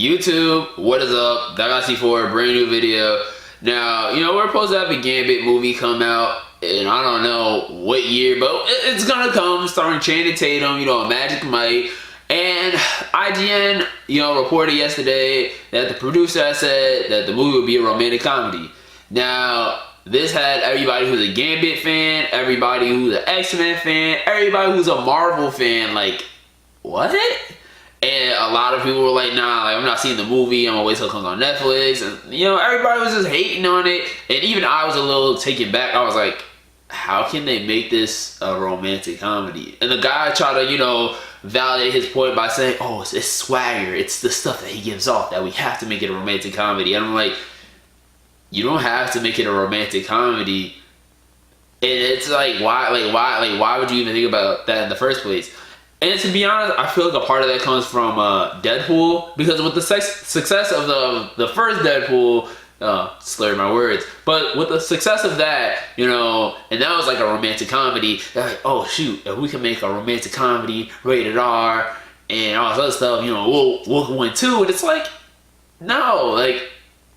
YouTube, what is up? Dagasi for a brand new video. Now, we're supposed to have a Gambit movie come out, and I don't know what year, but it's gonna come, starring Channing Tatum, Magic Mike. And IGN, reported yesterday that the producer had said that the movie would be a romantic comedy. Now, this had everybody who's a Gambit fan, everybody who's an X-Men fan, everybody who's a Marvel fan, like, what? And a lot of people were like, nah, I'm not seeing the movie. I'm gonna wait till it comes on Netflix. And, everybody was just hating on it. And even I was a little taken back. I was like, how can they make this a romantic comedy? And the guy tried to, validate his point by saying, oh, it's swagger. It's the stuff that he gives off that we have to make it a romantic comedy. And I'm like, you don't have to make it a romantic comedy. And it's like, why would you even think about that in the first place? And to be honest, I feel like a part of that comes from Deadpool, because with the success of the first Deadpool, slurred my words, but with the success of that, and that was like a romantic comedy, they're like, oh shoot, if we can make a romantic comedy, rated R, and all this other stuff, we'll win too. And it's like, no, like,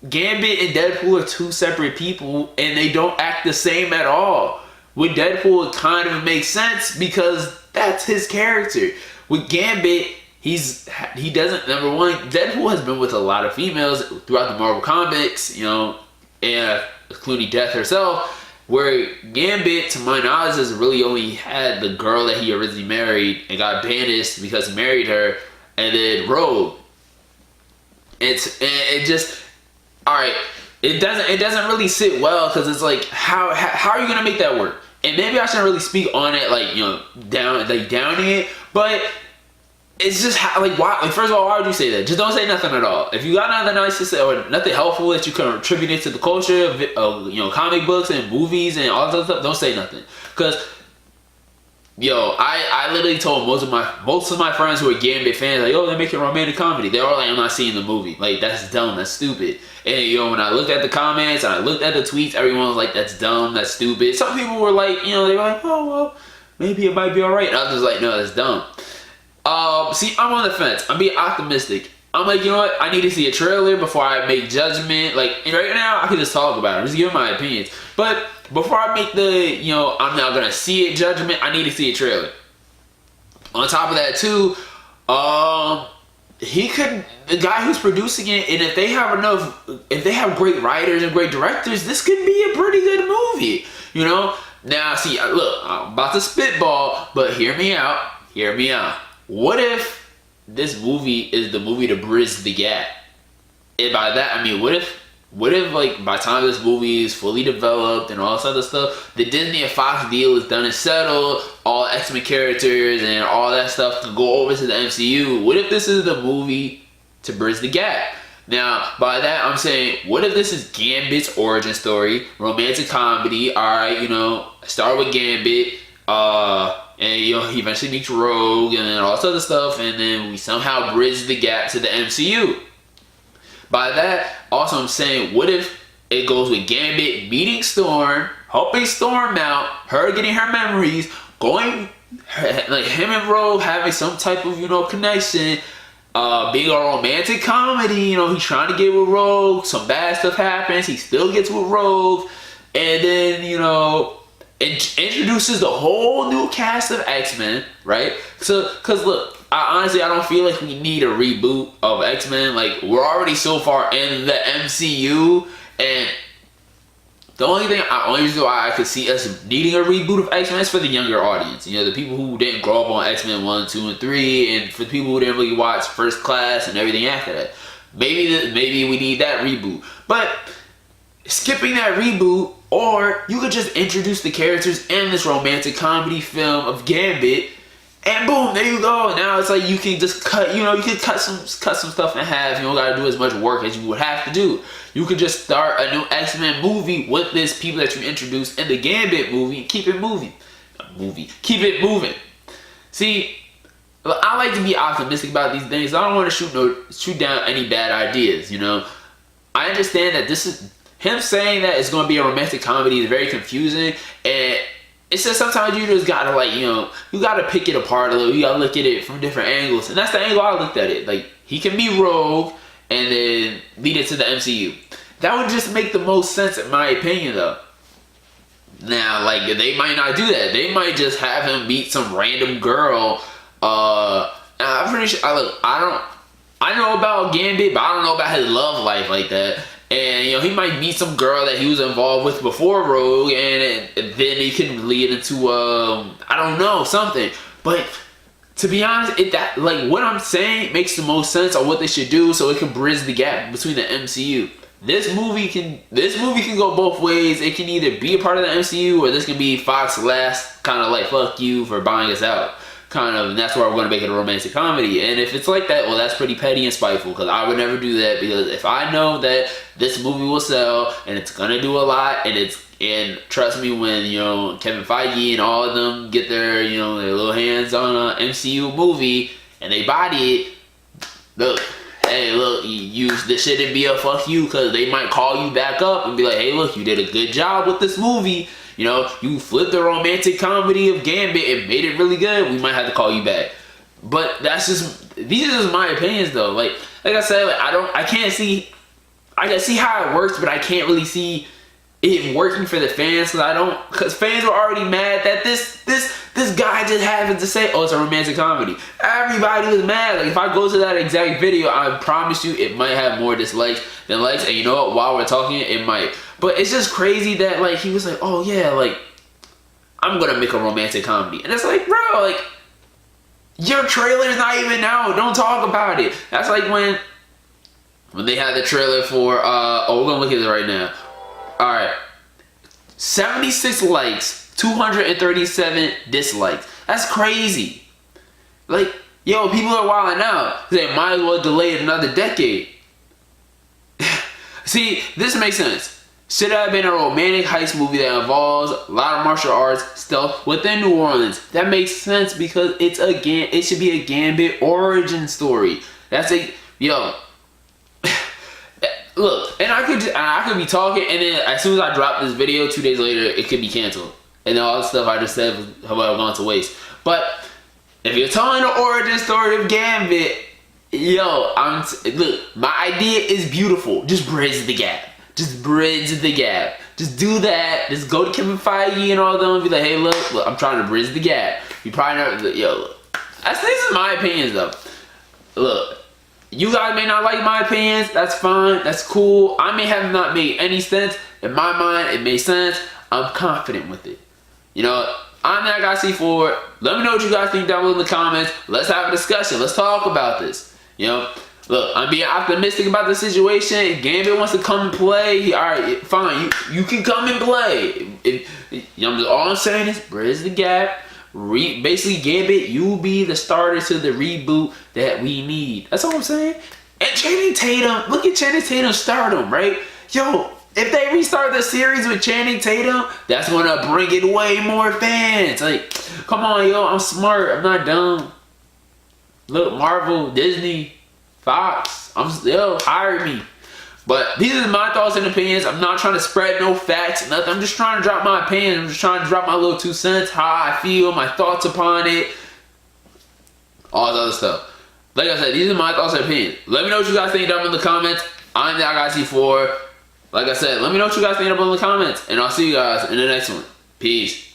Gambit and Deadpool are two separate people, and they don't act the same at all. With Deadpool, it kind of makes sense because that's his character. With Gambit, he doesn't, number one, Deadpool has been with a lot of females throughout the Marvel comics, and including Death herself, where Gambit, to my knowledge, has really only had the girl that he originally married and got banished because he married her, and then Rogue. It just, alright, it doesn't really sit well, because it's like, how are you gonna make that work? And maybe I shouldn't really speak on it, like, downing it, but it's just why? Like, first of all, why would you say that? Just don't say nothing at all. If you got nothing nice to say or nothing helpful that you can contribute into the culture of, comic books and movies and all that stuff, don't say nothing. Because, I literally told most of my friends who are Gambit fans, like, they're making a romantic comedy. They're all like, I'm not seeing the movie. Like, that's dumb, that's stupid. And, when I looked at the comments and I looked at the tweets, everyone was like, that's dumb, that's stupid. Some people were like, they were like, oh, well, maybe it might be alright. And others like, no, that's dumb. See, I'm on the fence. I'm being optimistic. I'm like, you know what? I need to see a trailer before I make judgment. Like, right now, I can just talk about it. I'm just giving my opinions. But before I make the, I'm not gonna see it judgment, I need to see a trailer. On top of that, too, the guy who's producing it, and if they have great writers and great directors, this could be a pretty good movie, Now, see, look, I'm about to spitball, but hear me out. What if this movie is the movie to bridge the gap? And by that, I mean, what if, like, by the time this movie is fully developed and all this other stuff, the Disney and Fox deal is done and settled, all X-Men characters and all that stuff can go over to the MCU? What if this is the movie to bridge the gap? Now, by that, I'm saying, what if this is Gambit's origin story, romantic comedy, alright, start with Gambit, and he eventually meets Rogue and all this other stuff, and then we somehow bridge the gap to the MCU. By that, also I'm saying, what if it goes with Gambit meeting Storm, helping Storm out, her getting her memories, going, like, him and Rogue having some type of, connection, being a romantic comedy, he's trying to get with Rogue, some bad stuff happens, he still gets with Rogue, and then, it introduces the whole new cast of X-Men, right? So, because look, I don't feel like we need a reboot of X-Men. Like, we're already so far in the MCU, and the only reason why I could see us needing a reboot of X-Men is for the younger audience. The people who didn't grow up on X-Men 1, 2, and 3, and for the people who didn't really watch First Class and everything after that. Maybe we need that reboot. But skipping that reboot, or you could just introduce the characters in this romantic comedy film of Gambit, and boom, there you go. Now it's like you can just cut, you can cut some stuff in half. You don't gotta do as much work as you would have to do. You could just start a new X-Men movie with this people that you introduced in the Gambit movie and keep it moving. Keep it moving. See, I like to be optimistic about these things. I don't want to shoot down any bad ideas, I understand that this is him saying that it's going to be a romantic comedy is very confusing, and it's just sometimes you just gotta, like, you gotta pick it apart a little. You gotta look at it from different angles, and that's the angle I looked at it. Like, he can be Rogue, and then lead it to the MCU. That would just make the most sense in my opinion, though. Now, like, they might not do that. They might just have him meet some random girl. I'm pretty sure. I know about Gambit, but I don't know about his love life like that. And you know, he might meet some girl that he was involved with before Rogue, and then he can lead into I don't know, something. But to be honest, what I'm saying makes the most sense on what they should do, so it can bridge the gap between the MCU. This movie can go both ways. It can either be a part of the MCU, or this can be Fox's last kind of like fuck you for buying us out. Kind of, and that's why we're going to make it a romantic comedy. And if it's like that, well, that's pretty petty and spiteful, because I would never do that, because if I know that this movie will sell and it's going to do a lot, and trust me, when, you know, Kevin Feige and all of them get their, you know, their little hands on an MCU movie and they body it, look, hey, look, this shouldn't be a fuck you, because they might call you back up and be like, hey, look, you did a good job with this movie. You know, you flipped the romantic comedy of Gambit and made it really good. We might have to call you back. But these are just my opinions, though. Like I said, like, I can see how it works, but I can't really see it working for the fans, because fans were already mad that this guy just happened to say, oh, it's a romantic comedy. Everybody was mad. Like, if I go to that exact video, I promise you it might have more dislikes than likes. And you know what? While we're talking, it might. But it's just crazy that, like, he was like, oh yeah, like, I'm gonna make a romantic comedy. And it's like, bro, like, your trailer's not even out. Don't talk about it. That's like when they had the trailer for, we're gonna look at it right now. Alright. 76 likes, 237 dislikes. That's crazy. Like, yo, people are wilding out. They might as well delay it another decade. See, this makes sense. Should have been a romantic heist movie that involves a lot of martial arts stuff within New Orleans. That makes sense, because it should be a Gambit origin story. That's yo. Look, and I could be talking, and then as soon as I drop this video, 2 days later, it could be canceled, and all the stuff I just said was gone to waste. But if you're telling the origin story of Gambit, yo, look, my idea is beautiful. Just bridge the gap. Just bridge the gap. Just do that. Just go to Kevin Feige and all of them and be like, hey, look, I'm trying to bridge the gap. You probably never, yo, look. This is my opinions, though. Look, you guys may not like my opinions. That's fine. That's cool. I may have not made any sense. In my mind, it made sense. I'm confident with it. You know, I'm that guy C4. Let me know what you guys think down below in the comments. Let's have a discussion. Let's talk about this. You know, look, I'm being optimistic about the situation. Gambit wants to come and play. Alright, fine. You can come and play. All I'm saying is bridge the gap. Basically, Gambit, you be the starter to the reboot that we need. That's all I'm saying. And Channing Tatum, look at Channing Tatum stardom, right? Yo, if they restart the series with Channing Tatum, that's gonna bring in way more fans. Like, come on, yo, I'm smart. I'm not dumb. Look, Marvel, Disney, Fox, hire me. But these are my thoughts and opinions. I'm not trying to spread no facts, nothing. I'm just trying to drop my opinion. I'm just trying to drop my little 2 cents, how I feel, my thoughts upon it, all this other stuff. Like I said, these are my thoughts and opinions. Let me know what you guys think down in the comments. I'm that guy C4. Like I said, let me know what you guys think down in the comments, and I'll see you guys in the next one. Peace.